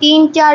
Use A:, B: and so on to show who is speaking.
A: 3-4